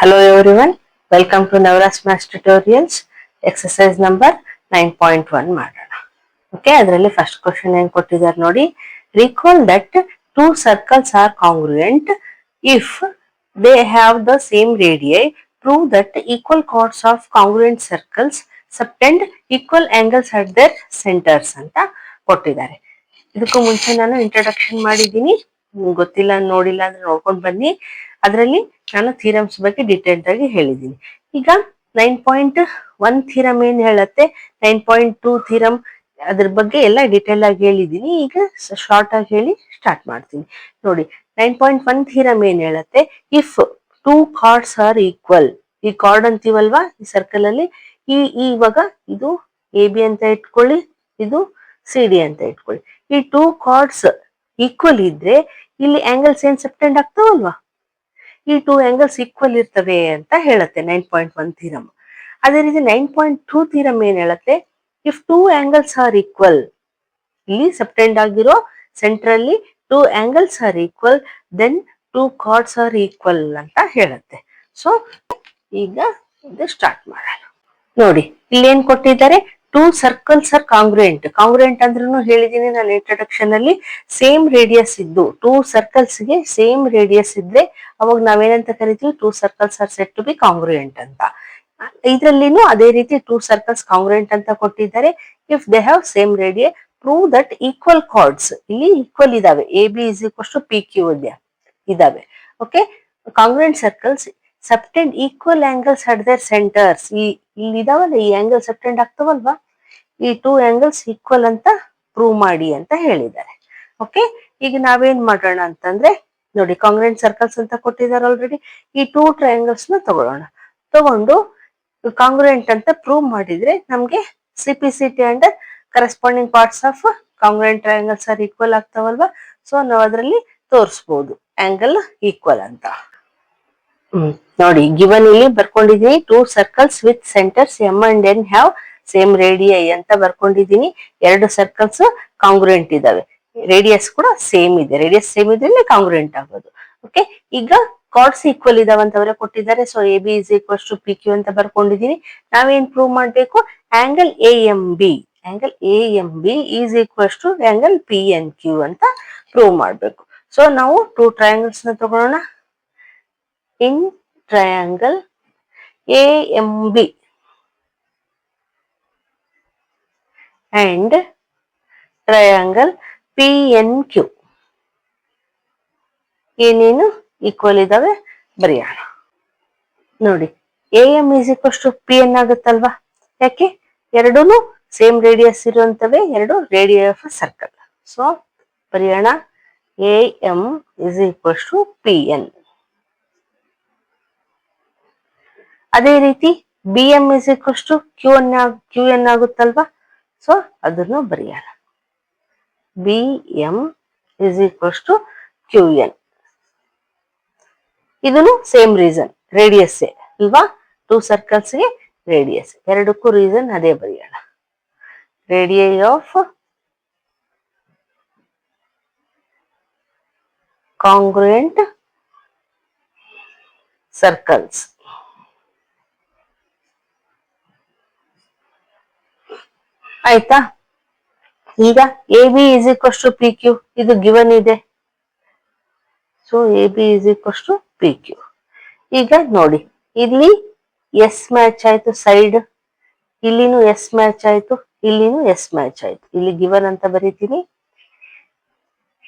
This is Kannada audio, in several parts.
Hello everyone, welcome to Navras Maths Tutorials, exercise number 9.1 ಮಾಡೋಣ. ಓಕೆ, ಅದರಲ್ಲಿ ಫಸ್ಟ್ ಕ್ವಶನ್ ಏನು ಕೊಟ್ಟಿದ್ದಾರೆ ನೋಡಿ. Recall that two circles are congruent if they have the same radii. Prove that equal chords of congruent circles subtend equal angles at their centers ಅಂತ ಕೊಟ್ಟಿದ್ದಾರೆ. ಇದಕ್ಕೂ ಮುಂಚೆ ನಾನು ಇಂಟ್ರೊಡಕ್ಷನ್ ಮಾಡಿದ್ದೀನಿ, ಗೊತ್ತಿಲ್ಲ ನೋಡಿಲ್ಲ ಅಂದ್ರೆ ನೋಡ್ಕೊಂಡು ಬನ್ನಿ. ಅದರಲ್ಲಿ ನಾನು ಥೀರಮ್ಸ್ ಬಗ್ಗೆ ಡೀಟೇಲ್ಡ್ ಆಗಿ ಹೇಳಿದ್ದೀನಿ. ಈಗ 9.1 ಥೀರಮ್ ಏನ್ ಹೇಳತ್ತೆ, 9.2 ಥೀರಮ್ ಅದ್ರ ಬಗ್ಗೆ ಎಲ್ಲ ಡೀಟೇಲ್ ಆಗಿ ಹೇಳಿದ್ದೀನಿ. ಈಗ ಶಾರ್ಟ್ ಆಗಿ ಹೇಳಿ ಸ್ಟಾರ್ಟ್ ಮಾಡ್ತೀನಿ ನೋಡಿ. 9.1 ಥೀರಮ್ ಏನ್ ಹೇಳತ್ತೆ, if two chords are equal, ಈ ಕಾರ್ಡ್ ಅಂತೀವಲ್ವಾ ಈ ಸರ್ಕಲ್ ಅಲ್ಲಿ, ಇವಾಗ ಇದು ಎ ಬಿ ಅಂತ ಇಟ್ಕೊಳ್ಳಿ, ಇದು ಸಿ ಡಿ ಅಂತ ಇಟ್ಕೊಳ್ಳಿ. ಈ ಟೂ ಕಾರ್ಡ್ಸ್ ಈಕ್ವಲ್ ಇದ್ರೆ ಇಲ್ಲಿ ಆಂಗಲ್ಸ್ ಏನ್ ಸಬ್ಟೆಂಡ್ ಆಗ್ತಾವಲ್ವಾ, ಈ ಟೂ ಆಂಗಲ್ಸ್ ಈಕ್ವಲ್ ಇರ್ತವೆ ಅಂತ ಹೇಳುತ್ತೆ 9.1 ಥೀರಮ್. ಅದೇ ರೀತಿ 9.2 ಥೀರಮ್ ಏನ್ ಹೇಳುತ್ತೆ, if two angles are equal, ಇಲ್ಲಿ ಸಬ್ಟೆಂಡ್ ಆಗಿರೋ ಸೆಂಟ್ರಲ್ಲಿ two angles are equal, then two chords are equal ಅಂತ ಹೇಳುತ್ತೆ. ಸೊ ಈಗ ಇದು ಸ್ಟಾರ್ಟ್ ಮಾಡೋಣ ನೋಡಿ. ಇಲ್ಲಿ ಏನ್ ಕೊಟ್ಟಿದ್ದಾರೆ, two circles are congruent. Congruent ಅಂದ್ರೂ ಹೇಳಿದೀನಿ ನಾನು ಇಂಟ್ರೊಡಕ್ಷನ್ ಅಲ್ಲಿ, ಸೇಮ್ ರೇಡಿಯಸ್ ಇದ್ದು ಟೂ ಸರ್ಕಲ್ಸ್ ಗೆ ಸೇಮ್ ರೇಡಿಯಸ್ ಇದ್ರೆ ಅವಾಗ ನಾವೇನಂತ ಕರಿತೀವಿ, two circles are said to be congruent ಅಂತ. ಇದ್ರಲ್ಲಿನೂ ಅದೇ ರೀತಿ ಟೂ ಸರ್ಕಲ್ಸ್ ಕಾಂಗ್ರುಯೆಂಟ್ ಅಂತ ಕೊಟ್ಟಿದ್ದಾರೆ. If they have same radii, prove that equal chords, ಇಲ್ಲಿ ಈಕ್ವಲ್ ಇದಾವೆ, A B is equals to P Q ಇದಾವೆ. Okay, congruent circles subtend equal angles at there centres, ಇಲ್ಲಿ ಇದಾವಲ್ಲ ಈ ಆಂಗಲ್ ಸಬ್ಟೆಂಡ್ ಆಗ್ತಾವಲ್ವಾ, ಈ ಟೂ ಆಂಗಲ್ಸ್ ಈಕ್ವಲ್ ಅಂತ ಪ್ರೂವ್ ಮಾಡಿ ಅಂತ ಹೇಳಿದ್ದಾರೆ. ಓಕೆ, ಈಗ ನಾವೇನ್ ಮಾಡೋಣ ಅಂತಂದ್ರೆ ನೋಡಿ, ಕಾಂಗ್ರುಯೆಂಟ್ ಸರ್ಕಲ್ಸ್ ಅಂತ ಕೊಟ್ಟಿದ್ದಾರೆ ಆಲ್ರೆಡಿ. ಈ ಟೂ ಟ್ರಯಾಂಗಲ್ಸ್ ನ ತಗೊಂಡು ಕಾಂಗ್ರುಯೆಂಟ್ ಅಂತ ಪ್ರೂವ್ ಮಾಡಿದ್ರೆ ನಮ್ಗೆ CPCT and corresponding parts of congruent triangles are equal ಆಗ್ತಾವಲ್ವಾ. ಸೊ ನಾವು ಅದರಲ್ಲಿ ತೋರಿಸಬಹುದು ಆಂಗಲ್ ಈಕ್ವಲ್ ಅಂತ. ನೋಡಿ, ಗಿವನ್ ಇಲ್ಲಿ ಬರ್ಕೊಂಡಿದೀನಿ, two circles with centres M and N have same radii ಅಂತ ಬರ್ಕೊಂಡಿದೀನಿ. ಎರಡು ಸರ್ಕಲ್ಸ್ ಕಾಂಗ್ರುಯೆಂಟ್ ಇದಾವೆ, ರೇಡಿಯಸ್ ಕೂಡ ಸೇಮ್ ಇದೆ, ರೇಡಿಯಸ್ ಸೇಮ್ ಇದ್ರೆ ಕಾಂಗ್ರುಯೆಂಟ್ ಆಗೋದು. ಓಕೆ, ಈಗ ಕಾರ್ಡ್ಸ್ ಈಕ್ವಲ್ ಇದಾವಂತ ಅವರೇ ಕೊಟ್ಟಿದ್ದಾರೆ. So A B is equals to P Q ಅಂತ ಬರ್ಕೊಂಡಿದೀನಿ. ನಾವೇನ್ ಪ್ರೂವ್ ಮಾಡ್ಬೇಕು, angle A M B, angle A M B is equals to angle P N Q ಅಂತ ಪ್ರೂವ್ ಮಾಡ್ಬೇಕು. ಸೊ ನಾವು ಟೂ ಟ್ರಯಾಂಗಲ್ಸ್ ನ ತಗೊಳ್ಳೋಣ. In triangle AMB and triangle PNQ ಏನೇನು ಈಕ್ವಲ್ ಇದಾವೆ ಬರೆಯೋಣ ನೋಡಿ. AM is equals to PN ಆಗುತ್ತಲ್ವಾ, ಯಾಕೆ, ಎರಡೂನು ಸೇಮ್ ರೇಡಿಯಸ್ ಇರುವಂತವೆ, ಎರಡು ರೇಡಿಯಸ್ ಆಫ್ ಸರ್ಕಲ್. ಸೊ ಬರೆಯೋಣ, AM is equals to PN. ಅದೇ ರೀತಿ B M is equals to Q N ಆಗುತ್ತಲ್ವಾ. ಸೊ ಅದನ್ನು ಬರೆಯೋಣ, B M is equals to Q N. ಇದನ್ನು ಸೇಮ್ ರೀಸನ್, ರೇಡಿಯಸ್ ಅಲ್ವಾ, ಟೂ ಸರ್ಕಲ್ಸ್ಗೆ ರೇಡಿಯಸ್, ಎರಡಕ್ಕೂ ರೀಸನ್ ಅದೇ ಬರೆಯೋಣ. Radii of congruent circles. ಆಯ್ತಾ, ಈಗ A B is equals to P Q, ಇದು ಗಿವನ್ ಇದೆ. So A B is equals to P Q. ಈಗ ನೋಡಿ, ಇಲ್ಲಿ ಎಸ್ ಮ್ಯಾಚ್ ಆಯ್ತು ಸೈಡ್, ಇಲ್ಲಿನೂ ಎಸ್ ಮ್ಯಾಚ್ ಆಯ್ತು, ಇಲ್ಲಿನೂ ಎಸ್ ಮ್ಯಾಚ್ ಆಯ್ತು. ಇಲ್ಲಿ ಗಿವನ್ ಅಂತ ಬರೀತೀನಿ,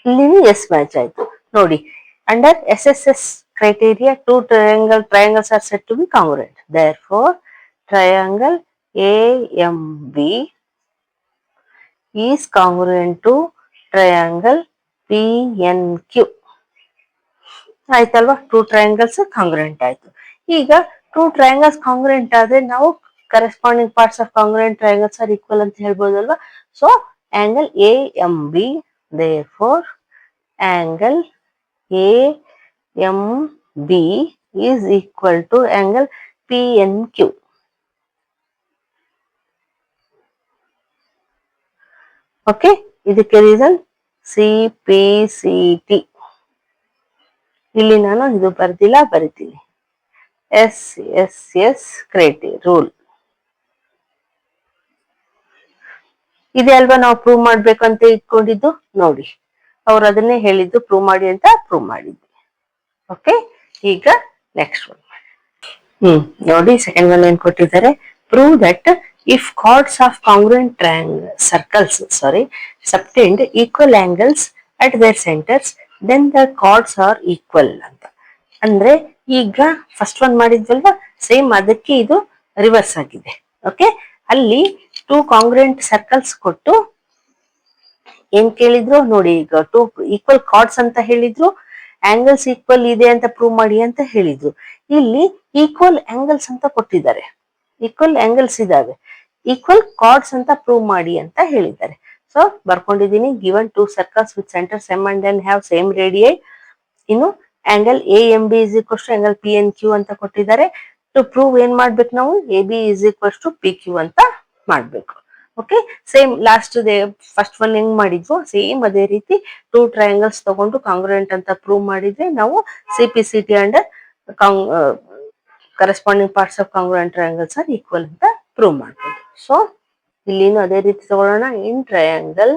ಇಲ್ಲಿನೂ ಎಸ್ ಮ್ಯಾಚ್ ಆಯ್ತು. ನೋಡಿ, under SSS criteria two triangles are said to be congruent. Therefore triangle AMB is congruent to triangle PNQ. ಆಯ್ತಲ್ವಾ, ಟೂ ಟ್ರಯಾಂಗಲ್ಸ್ ಕಾಂಗ್ರುಯೆಂಟ್ ಆಯ್ತು. ಈಗ ಟೂ ಟ್ರಯಾಂಗಲ್ಸ್ ಕಾಂಗ್ರುಯೆಂಟ್ ಆದ್ರೆ ನಾವು corresponding parts of congruent triangles are equal ಅಂತ ಹೇಳ್ಬೋದಲ್ವಾ. So angle AMB, therefore angle AMB is equal to angle PNQ. Okay, ಇದಕ್ಕೆ ರೀಸನ್ CPCT. ಇಲ್ಲಿ ನಾನು ಇದು ಬರ್ದಿಲ್ಲ, ಬರಿತೀನಿ SSS criteria rule. ಇದೆ ಅಲ್ವಾ ನಾವು ಪ್ರೂವ್ ಮಾಡ್ಬೇಕಂತ ಇಟ್ಕೊಂಡಿದ್ದು. ನೋಡಿ, ಅವ್ರು ಅದನ್ನೇ ಹೇಳಿದ್ದು ಪ್ರೂವ್ ಮಾಡಿ ಅಂತ ಪ್ರೂವ್ ಮಾಡಿದ್ವಿ. ಓಕೆ, ಈಗ ನೆಕ್ಸ್ಟ್ ಒನ್. ನೋಡಿ, ಸೆಕೆಂಡ್ ಒನ್ ಏನ್ ಕೊಟ್ಟಿದ್ದಾರೆ, prove that if cards of ಕಾಂಗ್ರುಯೆಂಟ್ triangle circles subtend equal angles at their centers, then the chords are equal ಅಂತ. ಅಂದ್ರೆ ಈಗ ಫಸ್ಟ್ ಒನ್ ಮಾಡಿದ್ವಲ್ವಾ, ಸೇಮ್ ಅದಕ್ಕೆ ಇದು ರಿವರ್ಸ್ ಆಗಿದೆ. ಓಕೆ, ಅಲ್ಲಿ ಟೂ ಕಾಂಗ್ರುಯೆಂಟ್ ಸರ್ಕಲ್ಸ್ ಕೊಟ್ಟು ಏನ್ ಕೇಳಿದ್ರು ನೋಡಿ, ಈಗ ಟೂ ಈಕ್ವಲ್ ಕಾರ್ಡ್ಸ್ ಅಂತ ಹೇಳಿದ್ರು, ಆಂಗಲ್ಸ್ ಈಕ್ವಲ್ ಇದೆ ಅಂತ ಪ್ರೂವ್ ಮಾಡಿ ಅಂತ ಹೇಳಿದ್ರು. ಇಲ್ಲಿ ಈಕ್ವಲ್ ಆಂಗಲ್ಸ್ ಅಂತ ಕೊಟ್ಟಿದ್ದಾರೆ, ಈಕ್ವಲ್ ಆಂಗಲ್ಸ್ ಇದಾವೆ, ಈಕ್ವಲ್ ಕಾರ್ಡ್ಸ್ ಅಂತ ಪ್ರೂವ್ ಮಾಡಿ ಅಂತ ಹೇಳಿದ್ದಾರೆ. ಸೊ ಬರ್ಕೊಂಡಿದ್ದೀನಿ, given two circles with centres M and N have same radii. ಇನ್ನು angle A M B is equals to angle P N Q ಅಂತ ಕೊಟ್ಟಿದ್ದಾರೆ. ಟು ಪ್ರೂವ್ ಏನ್ ಮಾಡ್ಬೇಕು ನಾವು, A B is equals to P Q ಅಂತ ಮಾಡ್ಬೇಕು. Okay, same last first one ಹೆಂಗ್ ಮಾಡಿದ್ವು ಸೇಮ್ ಅದೇ ರೀತಿ ಟೂ ಟ್ರಯಾಂಗಲ್ಸ್ ತಗೊಂಡು ಕಾಂಗ್ರುಯೆಂಟ್ ಅಂತ ಪ್ರೂವ್ ಮಾಡಿದ್ರೆ ನಾವು CPCT under corresponding parts of congruent triangles are equal ಅಂತ ಪ್ರೂವ್ ಮಾಡ್ಬೋದು. ಸೊ ಇಲ್ಲಿನೂ ಅದೇ ರೀತಿ ತಗೊಳ್ಳೋಣ. In triangle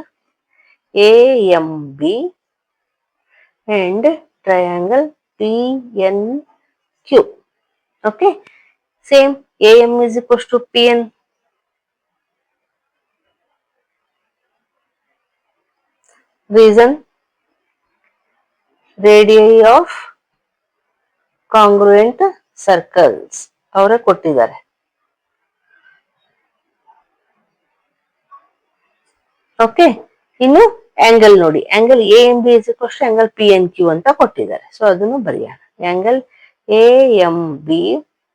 AMB and triangle PNQ. Okay, same AM is equals to PN. Reason, radii of congruent circles ಅವರೇ ಕೊಟ್ಟಿದ್ದಾರೆ. ಓಕೆ, ಇನ್ನು ಆಂಗಲ್ ನೋಡಿ, angle AMB is equals to angle PNQ ಅಂತ ಕೊಟ್ಟಿದ್ದಾರೆ. ಸೊ ಅದನ್ನು ಬರೆಯೋಣ. Angle AMB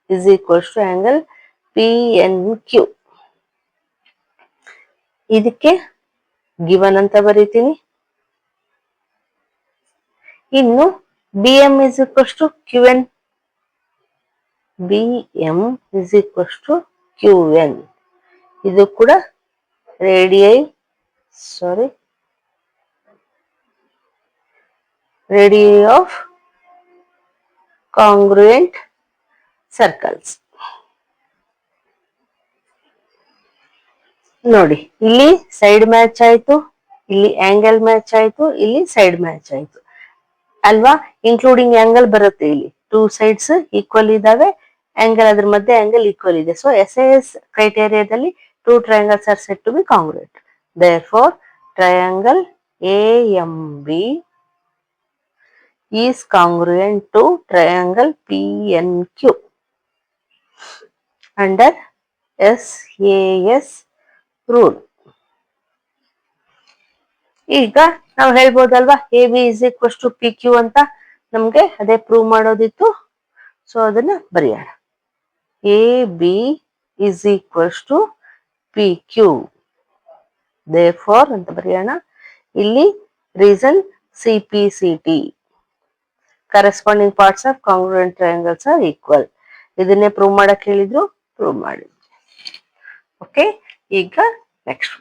is equals to angle PNQ. ಇದಕ್ಕೆ ಗಿವನ್ ಅಂತ ಬರೀತೀನಿ. ಇನ್ನು BM is equals to QN. BM is equals to QN. ಇದು ಕೂಡ ರೇಡಿಯೈ of congruent circles. ನೋಡಿ, ಇಲ್ಲಿ ಸೈಡ್ ಮ್ಯಾಚ್ ಆಯ್ತು, ಇಲ್ಲಿ ಆಂಗಲ್ ಮ್ಯಾಚ್ ಆಯ್ತು, ಇಲ್ಲಿ ಸೈಡ್ ಮ್ಯಾಚ್ ಆಯ್ತು ಅಲ್ವಾ. ಇನ್ಕ್ಲೂಡಿಂಗ್ ಆಂಗಲ್ ಬರುತ್ತೆ, ಇಲ್ಲಿ ಟೂ ಸೈಡ್ಸ್ ಈಕ್ವಲ್ ಇದಾವೆ, ಆಂಗಲ್ ಅದ್ರ ಮಧ್ಯೆ ಆಂಗಲ್ ಈಕ್ವಲ್ ಇದೆ. ಸೊ SAS ಕ್ರೈಟೇರಿಯಾದಲ್ಲಿ two triangles are said to be congruent. Therefore, triangle AMB is congruent to triangle PNQ under SAS rule. ಈಗ ನಾವು ಹೇಳ್ಬೋದಲ್ವಾ, AB is equals to PQ ಅಂತ, ನಮ್ಗೆ ಅದೇ ಪ್ರೂವ್ ಮಾಡೋದಿತ್ತು. ಸೊ ಅದನ್ನ ಬರೆಯೋಣ. AB is equals to PQ. Therefore ಅಂತ ಬರೆಯೋಣ. ಇಲ್ಲಿ reason CPCT, corresponding parts of congruent triangles are equal. ಇದನ್ನೇ ಪ್ರೂವ್ ಮಾಡಕ್ ಹೇಳಿದ್ರು, ಪ್ರೂವ್ ಮಾಡಿದ್ವಿ. ಓಕೆ, ಈಗ ನೆಕ್ಸ್ಟ್